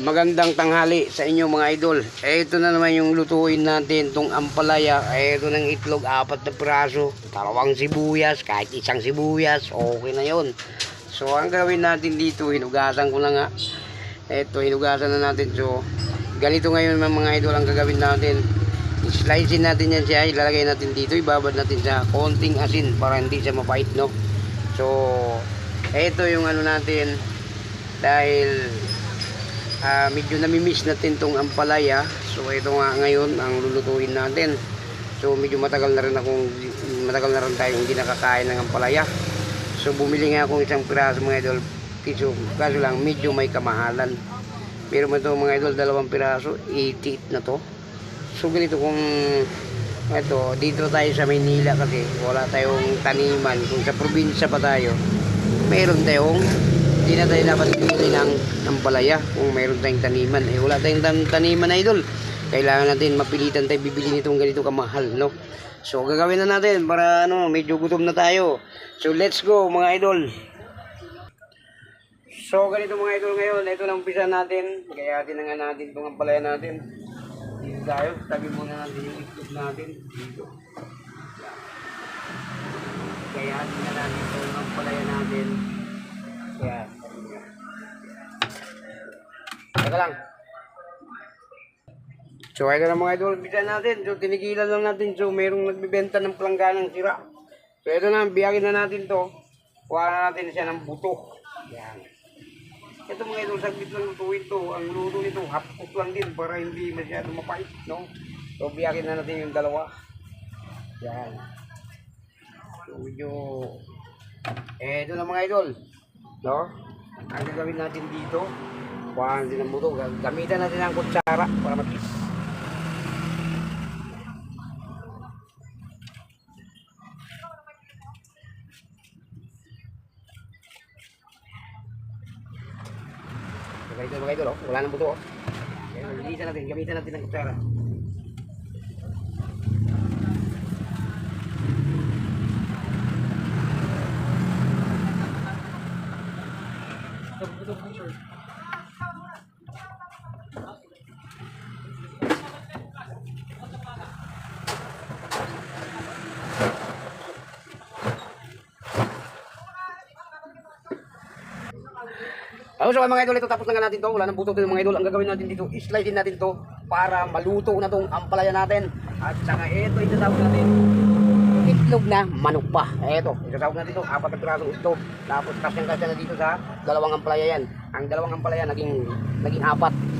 Magandang tanghali sa inyo mga idol. Ito na naman yung lutuin natin, tong ampalaya. Ito ng itlog, 4 na piraso, 2 sibuyas, kahit 1 sibuyas, okay na yon. So ang gawin natin dito, hinugasan ko na nga. Ito, hinugasan na natin. So ganito ngayon mga idol ang gagawin natin. Slicein natin yan siya, ilalagay natin dito, ibabad natin sa konting asin para hindi siya mapait, no? So ito yung ano natin, dahil medyo namimiss natin tong ampalaya. So ito nga ngayon ang lulutuin natin. So medyo matagal na rin tayong hindi nakakain ng ampalaya. So bumili nga akong 1 piraso mga idol. Kaso lang medyo may kamahalan. Pero mo ito mga idol, 2 piraso, 88 na to. So ganito kung ito, dito tayo sa Maynila kasi wala tayong taniman. Kung sa probinsya pa tayo, meron tayong, hindi na tayo dapat bumili ng ampalaya kung mayroon tayong taniman. Wala tayong taniman na idol. Kailangan natin mapilitan tayo bibili nitong ganito kamahal, no? So gagawin na natin para medyo gutom na tayo. So let's go mga idol. So ganito mga idol ngayon, ito lang umpisa natin. Gayatin na nga natin itong ampalaya natin. Dito tayo, tabi muna natin yung itlog natin dito. Gayatin na natin itong ampalaya natin. Yan. Teka lang. So ito na mga idol, bisa natin. So tinigilan lang natin. So mayroong nagbibenta ng pelangganang sira. So ito na, biyagin na natin to. Kuha na natin siya ng buto. Yan. Ito mga idol, saglit lang lutuin to. Ang luto nito, half-cook lang din para hindi masyado mapait, no? So biyagin na natin yung 2. Yan. So medyo ito na mga idol, no? Ang gagawin natin dito, kuhaan din ang buto. Gamitan natin ang kutsara para mabilis. Mga idol, wala nang buto. Lilisan natin, gamitan natin ang kutsara. So mga idol, ito tapos na nga natin to. Wala nang buto to mga idol. Ang gagawin natin dito, i-slide din natin to para maluto na tong ampalaya natin. At saka ito, itatawag natin itlog na manok pa. Ito, itatawag natin to, 4 na pirasong itlog. Tapos kasyang-kasya na dito sa 2 ampalaya yan. Ang 2 ampalaya naging 4.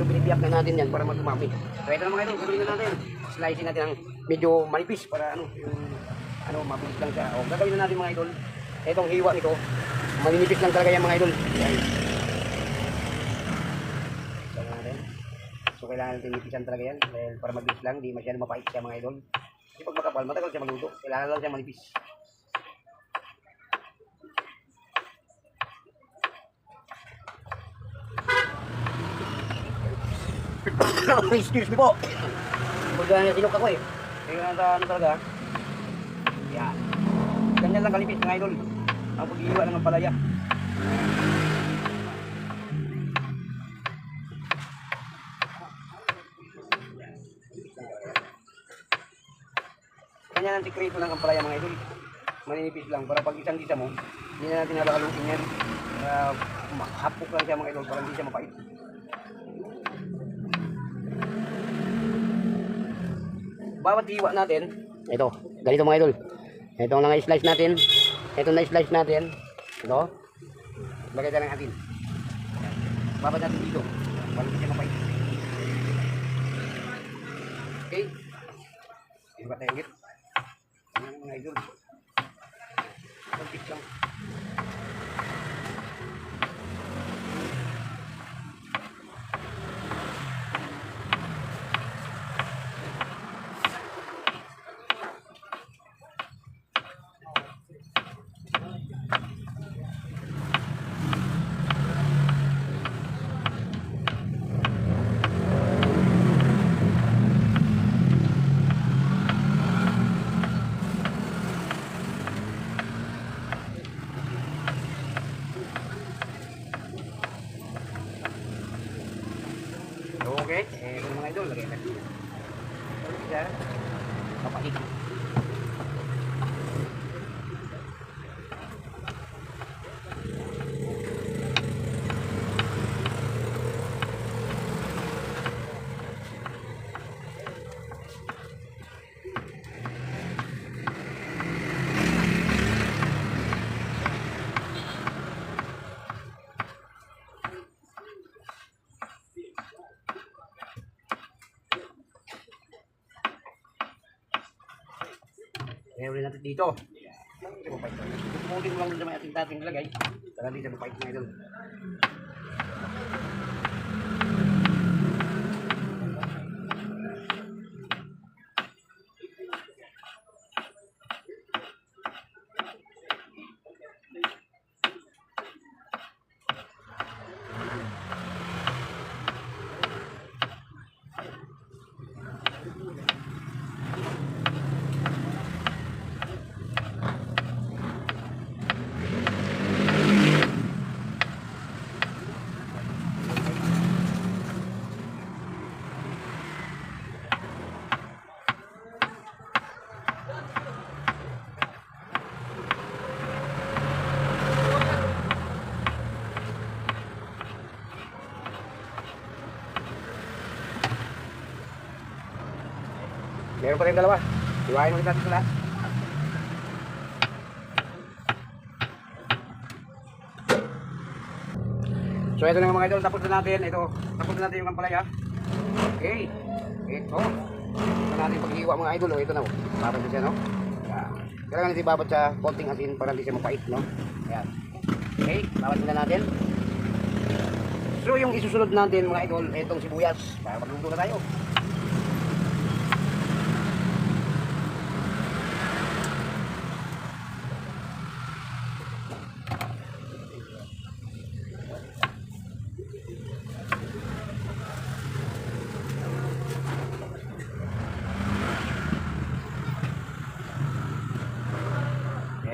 So binibiyak na natin yan para magumami. So ito na mga idol, gagawin na natin. Slicein natin ang medyo manipis para yung mabilis lang siya. O gagawin na natin mga idol. Itong hiwa nito, maninipis lang talaga yan mga idol. Yan. So kailangan natin nipisan talaga yan dahil para mabilis lang, di masyado mapait siya mga idol. Kasi pag makapal, matagal siya maluto. Kailangan lang siya manipis. Excuse me po. Pagka sinok ako eh. Kaya talaga. Yan. Ganyan lang kalipit mga idol. Ang pag-iiwa ng ampalaya. Ganyan ang sikreto ng ampalaya mga idol. Maninipis lang para pag isang gisa mo, hindi na natin halakalutin yan. Hapok lang siya mga idol para hindi siya mapait. Bawat hiwa natin, ito, ganito mga idol. Ito ang na-slice natin. Ito na-slice natin. Ito. Lagay tayo ng atin. Babad natin dito para hindi siya mapait. Okay. Iba tayo ulit. Ayan mga idol. Kontik lang. siya. Kapait. Kaya ulit natin dito. Pupunin mo lang sa may ating dating nilagay. Para dito mapait mga idol. Meron pa rin dalawa. Iwain ulit natin sila. So ito na nga mga idol, tapos na natin. Ito, tapos na natin yung ampalaya. Okay. Ito. Ito natin paghiwa mga idol. Ito na. Babat na siya, no? Yan. Kailangan natin babat sa konting asin para hindi siya mapait, no? Ayan. Okay. Babat na natin. So yung isusunod natin mga idol, itong sibuyas. Para magluto na tayo.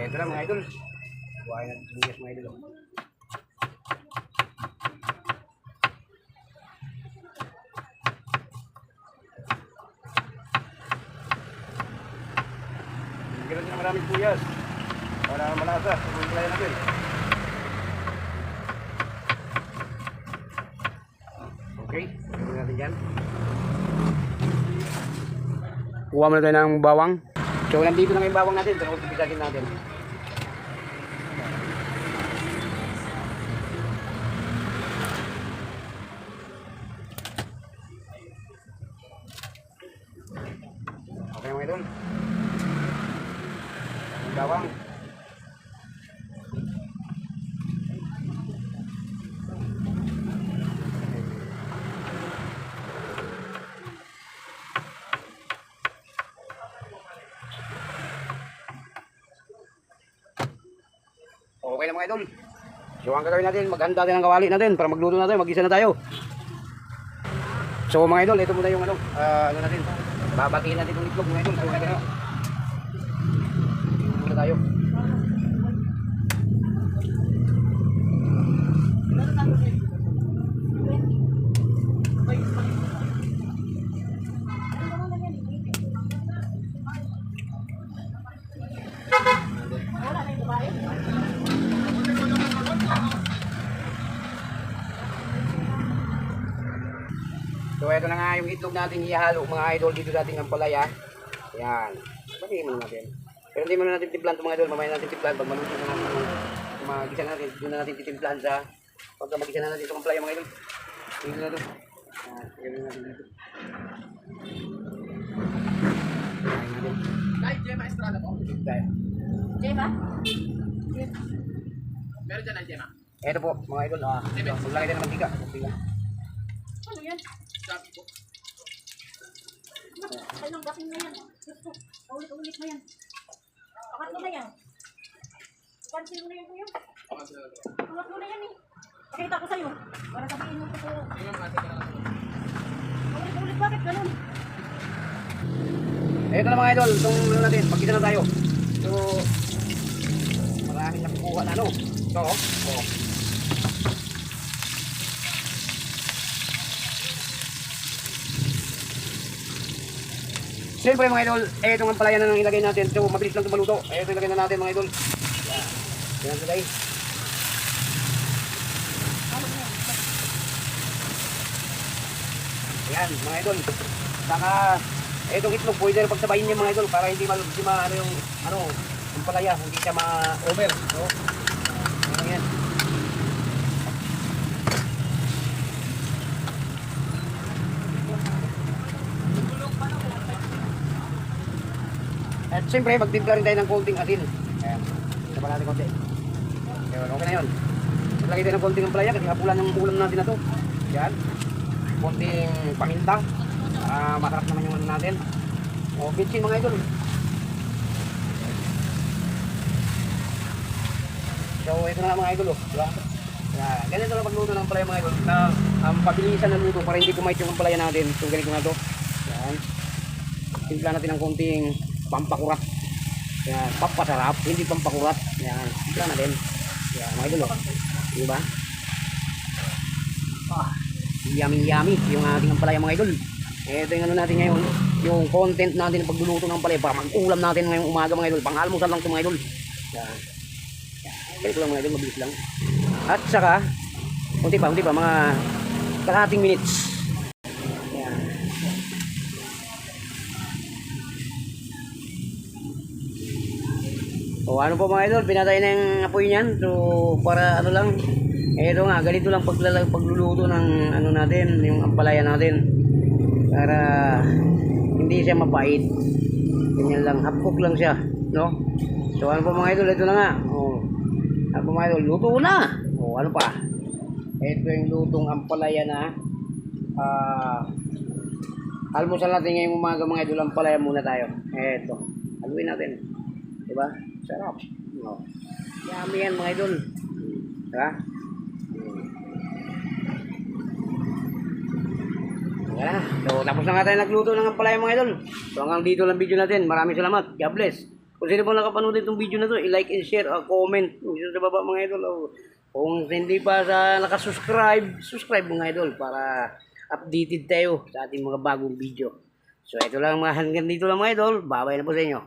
Ito lang mga idol. Buhayin natin sibuyas mga idol. Bigyan natin ng maraming sibuyas para malasa sa gulay natin. Okay, bigyan natin dyan. Kuha muna tayo ng bawang. So nandito na yung bawang natin. Pero umpisa natin. Okay mga idol. Bawang. Okay na mga idol. So ang gagawin natin, maghanda din ang kawali natin para magluto na tayo, mag-isa na tayo. So mga idol, ito muna yung ano natin. Babatiin natin itong itlog mga idol. So ito na. Muna tayo. So ito na nga yung itlog natin ihalo mga idol dito sa ating ampalaya. Yan. Pagiging muna natin. Pero hindi muna natin timplan ito mga idol. Mamaya natin timplan. Pag maluto na natin mag-isa na natin. Doon na natin titimplan sa pagka mag-isa na natin itong ampalaya mga idol. Dito na ito. Gawin natin dito. Kahit Gemma Estrada po. Gemma? Meron dyan ang Gemma? Ito po mga idol. Maglagay din ng mantika. Ano yan? Sabi po. Anong dating na yan? Ulit-ulit na yan. Pangatlo na yan. Cancel mo na yan kuya. Pangatlo na yan eh. Pakita ko sa'yo. Para sabihin mo ko. Ulit-ulit bakit ganun? Ito na mga idol. Itong ano natin. Pagkita na tayo. So maraming nakukuha na ano. Ito o. Siyempre mga idol, itong ampalaya na nang ilagay natin. So, mabilis lang ito maluto. Ito ilagay na natin mga idol. Yan ilagay. Ayan mga idol. Saka, itong itlog, pwede na pagsabayin niya mga idol para hindi ano yung, ampalaya, hindi siya ma-over. So, ayan. At siyempre, magtimpla rin tayo ng konting asin. Ayan. Saba natin konti. Ayan, okay na yun. Maglagay tayo ng konting ampalaya kasi hapulan ng ulam natin na to. Ayan. Konting paminta. Masarap naman yung ano natin. O, bitchin mga idol. So, ito na nga mga idol. Diba? Ayan. Ganito lang pagluto ng ampalaya mga idol. Pabilisan ng luto para hindi kumait yung ampalaya natin. So, ganito na to. Ayan. Timpla natin ng konting pampakurat. Yan, pampasarap, hindi pampakurat. Yan, timpla na din. Yan, mga idol, oh. Diba? Yummy yung ating ampalaya mga idol. Ito yung ano natin ngayon, yung content natin ng pagluluto ng ampalaya para mag-ulam natin ngayong umaga mga idol. Pang-almusal lang ito mga idol. Yan. Ganito lang mga idol, mabilis lang. At saka, unti pa, mga kalahating minutes. O ano po mga idol, pinatay na yung apoy niyan. So para ano lang, eto nga, ganito lang pagluluto ng ano natin, yung ampalaya natin. Para hindi siya mapait. Ganyan lang, hapok lang siya, no? So ano po mga idol, ito na nga. O, ano po mga idol, luto na. O ano pa? Ito yung lutong ampalaya na almusal natin ngayong umaga mga idol, ampalaya muna tayo. Eto, haluin natin. Diba? Sarap. No. Yummy yan mga idol. Diba? Ayan. So, tapos na nga tayo nagluto ng ampalaya mga idol. So, hanggang dito lang video natin. Maraming salamat. God bless. Kung sino po nakapanood itong video na to, i-like and share, comment. Dito sa baba mga idol. Kung hindi pa nakasubscribe, subscribe mga idol para updated tayo sa ating mga bagong video. So, ito lang mga hanggang dito lang mga idol. Bye-bye na po sa inyo.